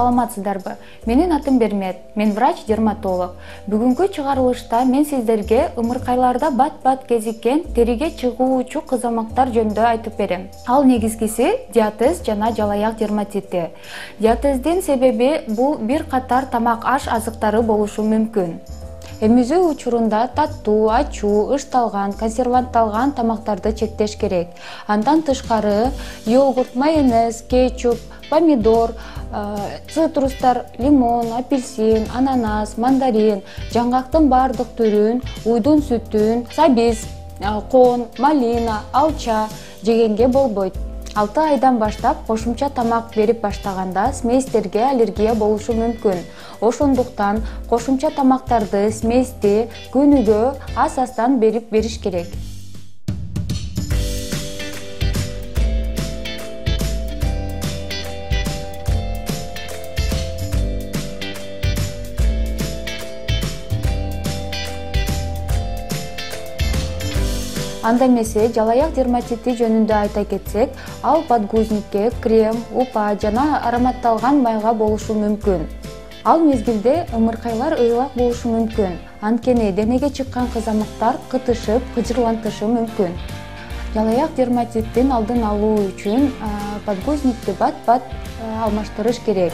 саламатсыздарбы? Менин атым Бермет. Мен врач-дерматолог. Бүгүнкү чыгарылышта мен сиздерге ымыркайларда бат-бат кезиккен териге чыгуучу кызамактар жөнүндө айтып берем. Ал негизгиси диатез жана жалаяк дерматити. Диатездин себеби бул бир катар тамак-аш азыктары болушу мүмкүн. Эмизүү учурунда таттуу, ачуу, ышталган, консервантталган тамактарды чектеш керек. Андан тышкары йогурт, майонез, кетчуп, помидор, цитрустар, лимон, апельсин, ананас, мандарин, жаңгактын бардык түрүн, уйдун сүтүн, сабиз, кон, малина, алча жегенге болбойт. 6 айдан баштап кошумча тамак берип баштаганда сместерге аллергия болушу мүмкүн. Ошондуктан кошумча тамактарды, смести күнүгө аз-аздан бериш керек. Анда эмесе жалаяк дерматити жөнүндө айта кетсек, ал подгузникке, крем, упа жана ароматталган майга болушу мүмкүн. Ал мезгилде ымыркайлар ыйлак болушу мүмкүн. Анткени денеге чыккан кызамыктар кытышып, кыжырлантышы мүмкүн. Жалаяк дерматиттин алдын алуу үчүн подгузникти бат-бат алмаштырыш керек.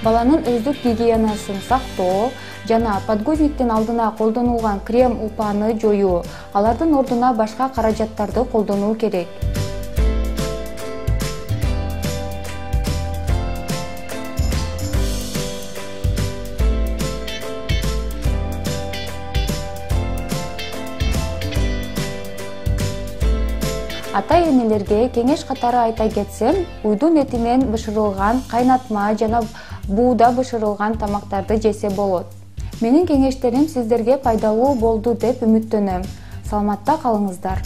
Баланын өздүк гигиенасын сактоо жана подгузниктин алдына колдонулган крем, упаны жоюу, алардын ордуна башка каражаттарды колдонуу керек. Ата-энелерге кеңеш катары айта кетсем, уйдун этинен бышырылган кайнатма жана бууда бышырылган тамактарды жесе болот. Менин кеңештерим сиздерге пайдалуу болду деп үмүттөнөм. Саламатта калыңыздар.